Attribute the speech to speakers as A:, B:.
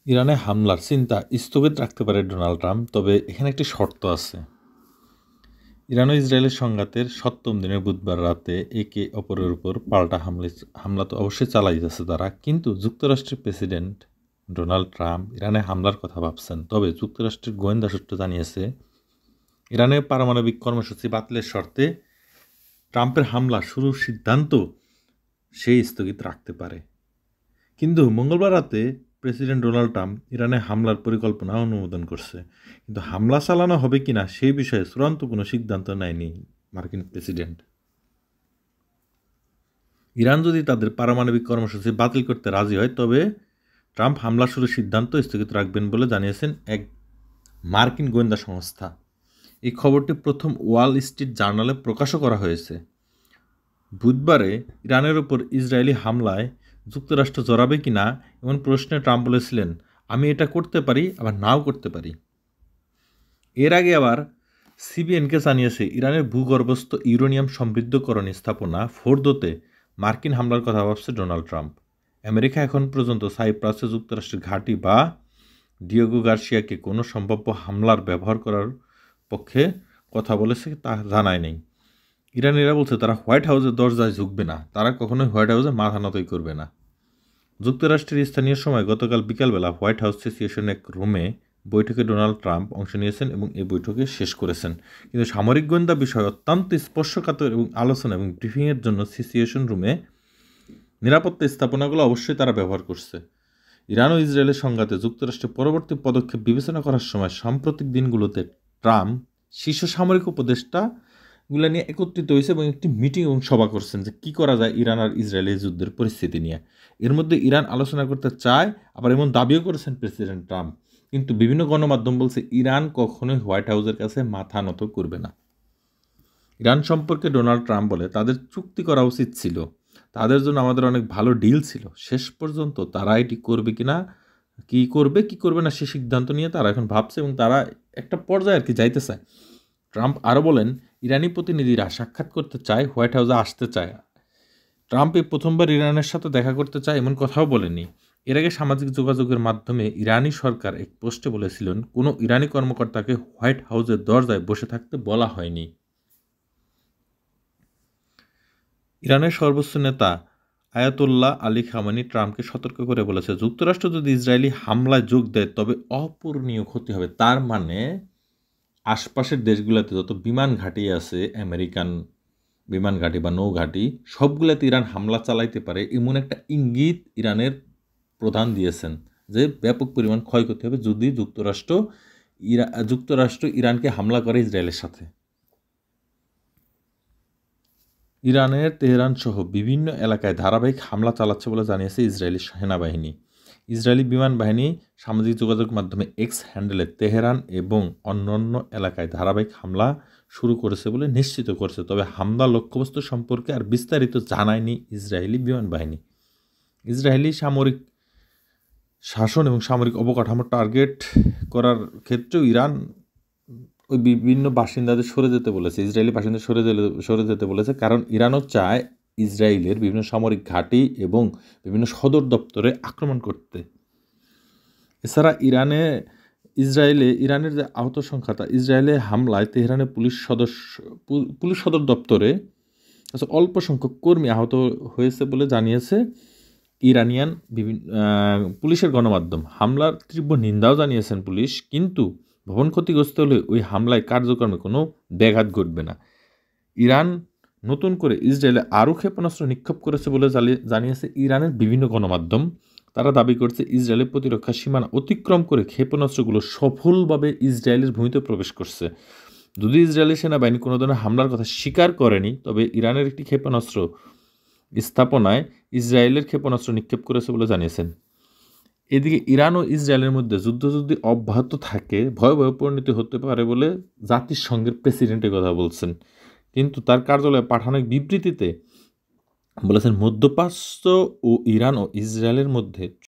A: ইরানে হামলার চিন্তা স্থগিত রাখতে পারে ডোনাল্ড ট্রাম্প, তবে এখানে একটি শর্ত আছে। ইরান ও ইসরায়েলের সংঘাতের ৭ম দিনের বুধবার রাতে একে অপরের উপর পাল্টা হামলা তো অবশ্যই চালাই যাচ্ছে তারা, কিন্তু যুক্তরাষ্ট্রের প্রেসিডেন্ট ডোনাল্ড ট্রাম্প ইরানে হামলার কথা ভাবছেন। তবে যুক্তরাষ্ট্রের গোয়েন্দা সূত্র জানিয়েছে ইরানের পারমাণবিক কর্মসূচি বাতিলের শর্তে ট্রাম্পের হামলা শুরুর সিদ্ধান্ত সেই স্থগিত রাখতে পারে। কিন্তু মঙ্গলবার রাতে প্রেসিডেন্ট ডোনাল্ড ট্রাম্প ইরানে হামলার পরিকল্পনা অনুমোদন করছে, কিন্তু হামলা চালানো হবে কিনা সেই বিষয়ে চূড়ান্ত কোনো সিদ্ধান্ত নেয়নি মার্কিন প্রেসিডেন্ট। ইরান যদি তাদের পারমাণবিক কর্মসূচি বাতিল করতে রাজি হয়, তবে ট্রাম্প হামলা শুরুর সিদ্ধান্ত স্থগিত রাখবেন বলে জানিয়েছেন এক মার্কিন গোয়েন্দা সংস্থা। এই খবরটি প্রথম ওয়াল স্ট্রিট জার্নালে প্রকাশও করা হয়েছে। বুধবারে ইরানের উপর ইসরায়েলি হামলায় যুক্তরাষ্ট্র জড়াবে কিনা এমন প্রশ্নে ট্রাম্প বলেছিলেন, আমি এটা করতে পারি, আবার নাও করতে পারি। এর আগে আবার সিবিএনকে জানিয়েছে ইরানের ভূগর্ভস্থ ইউরেনিয়াম সমৃদ্ধকরণ স্থাপনা ফোর্দোতে মার্কিন হামলার কথা ভাবছে ডোনাল্ড ট্রাম্প। আমেরিকা এখন পর্যন্ত সাইপ্রাসে যুক্তরাষ্ট্রের ঘাঁটি বা ডিয়েগো গার্সিয়াকে কোনো সম্ভাব্য হামলার ব্যবহার করার পক্ষে কথা বলেছে তা জানায় নেই। ইরানিরা বলছে তারা হোয়াইট হাউসের দরজায় ঝুঁকবে না, তারা কখনোই হোয়াইট হাউসে মাথা নতই করবে না। যুক্তরাষ্ট্রের স্থানীয় সময় গতকাল বিকালবেলা হোয়াইট হাউস অ্যাসোসিয়েশন এক রুমে বৈঠকে ডোনাল্ড ট্রাম্প অংশ নিয়েছেন এবং এই বৈঠকে শেষ করেছেন। কিন্তু সামরিক গোয়েন্দা বিষয় অত্যন্ত স্পর্শকাতর এবং আলোচনা এবং ব্রিফিংয়ের জন্য অ্যাসোসিয়েশন রুমে নিরাপত্তা স্থাপনাগুলো অবশ্যই তারা ব্যবহার করছে। ইরান ও ইসরায়েলের সংঘাতে যুক্তরাষ্ট্রের পরবর্তী পদক্ষেপ বিবেচনা করার সময় সাম্প্রতিক দিনগুলোতে ট্রাম্প শীর্ষ সামরিক উপদেষ্টাগুলো নিয়ে একত্রিত হয়েছে এবং একটি মিটিং এবং সভা করছেন যে কী করা যায় ইরান আর ইসরায়েলের যুদ্ধের পরিস্থিতি নিয়ে। এর মধ্যে ইরান আলোচনা করতে চায়, আবার এমন দাবিও করেছেন প্রেসিডেন্ট ট্রাম্প। কিন্তু বিভিন্ন গণমাধ্যম বলছে ইরান কখনোই হোয়াইট হাউসের কাছে মাথা নত করবে না। ইরান সম্পর্কে ডোনাল্ড ট্রাম্প বলে তাদের চুক্তি করা উচিত ছিল, তাদের জন্য আমাদের অনেক ভালো ডিল ছিল। শেষ পর্যন্ত তারা এটি করবে কিনা, কি করবে না সে সিদ্ধান্ত নিয়ে তারা এখন ভাবছে এবং তারা একটা পর্যায়ে আর কি যাইতে চায়। ট্রাম্প আরও বলেন ইরানি প্রতিনিধিরা সাক্ষাৎ করতে চায়, হোয়াইট হাউসে আসতে চায়। ট্রাম্প এই প্রথমবার ইরানের সাথে দেখা করতে চায় এমন কথাও বলেনি। এর আগে সামাজিক যোগাযোগের মাধ্যমে ইরানি সরকার এক পোস্টে বলেছিলেন কোনো ইরানি কর্মকর্তাকে হোয়াইট হাউসের দরজায় বসে থাকতে বলা হয়নি। ইরানের সর্বোচ্চ নেতা আয়াতুল্লাহ আলী খামেনি ট্রাম্পকে সতর্ক করে বলেছে যুক্তরাষ্ট্র যদি ইসরায়েলি হামলায় যোগ দেয় তবে অপূরণীয় ক্ষতি হবে। তার মানে আশপাশের দেশগুলোতে যত বিমান ঘাঁটি আছে, আমেরিকান বিমান ঘাঁটি বা নৌঘাঁটি, সবগুলোতে ইরান হামলা চালাইতে পারে এমন একটা ইঙ্গিত ইরানের প্রধান দিয়েছেন যে ব্যাপক পরিমাণ ক্ষয়ক্ষতি হবে যদি যুক্তরাষ্ট্র ইরানকে হামলা করে ইসরায়েলের সাথে। ইরানের তেহরান সহ বিভিন্ন এলাকায় ধারাবাহিক হামলা চালাচ্ছে বলে জানিয়েছে ইসরায়েলি সেনাবাহিনী। ইসরায়েলি বিমান বাহিনী সামাজিক যোগাযোগ মাধ্যমে এক্স হ্যান্ডেলে তেহরান এবং অন্যান্য এলাকায় ধারাবাহিক হামলা শুরু করেছে বলে নিশ্চিত করেছে। তবে হামলা লক্ষ্যবস্তু সম্পর্কে আর বিস্তারিত জানায়নি ইসরায়েলি বিমান বাহিনী। ইসরায়েলি সামরিক শাসন এবং সামরিক অবকাঠামো টার্গেট করার ক্ষেত্রেও ইরান ওই বিভিন্ন বাসিন্দাদের সরে যেতে বলেছে, ইসরায়েলি বাসিন্দা সরে যেতে বলেছে, কারণ ইরানও চায় ইসরায়েলের বিভিন্ন সামরিক ঘাঁটি এবং বিভিন্ন সদর দপ্তরে আক্রমণ করতে। এছাড়া ইরানের যে আহত সংখ্যা তা ইসরায়েলের হামলায় তেহরানের পুলিশ সদর দপ্তরে অল্প সংখ্যক কর্মী আহত হয়েছে বলে জানিয়েছে ইরানিয়ান পুলিশের গণমাধ্যম। হামলার তীব্র নিন্দাও জানিয়েছেন পুলিশ, কিন্তু ভবন ক্ষতিগ্রস্ত হলে ওই হামলায় কার্যক্রমে কোনো ব্যাঘাত ঘটবে না। ইরান নতুন করে ইসরায়েলে আরও ক্ষেপণাস্ত্র নিক্ষেপ করেছে বলে জানিয়েছে ইরানের বিভিন্ন গণমাধ্যম। তারা দাবি করছে ইসরায়েলের প্রতিরক্ষা সীমানা অতিক্রম করে ক্ষেপণাস্ত্রগুলো সফলভাবে ইসরায়েলের ভূমিতে প্রবেশ করছে। যদি ইসরায়েলি সেনাবাহিনী কোনো ধরনের হামলার কথা স্বীকার করেনি, তবে ইরানের একটি ক্ষেপণাস্ত্র স্থাপনায় ইসরায়েলের ক্ষেপণাস্ত্র নিক্ষেপ করেছে বলে জানিয়েছেন। এদিকে ইরান ও ইসরায়েলের মধ্যে যুদ্ধ যদি অব্যাহত থাকে ভয়াবহ পরিণতি হতে পারে বলে জাতিসংঘের প্রেসিডেন্টের কথা বলছেন, কিন্তু তার কার্যালয়ে পাঠানো এক বিবৃতিতে বলেছেন মধ্যপ্রাচ্য ও ইরান ও ইসরায়েলের মধ্যে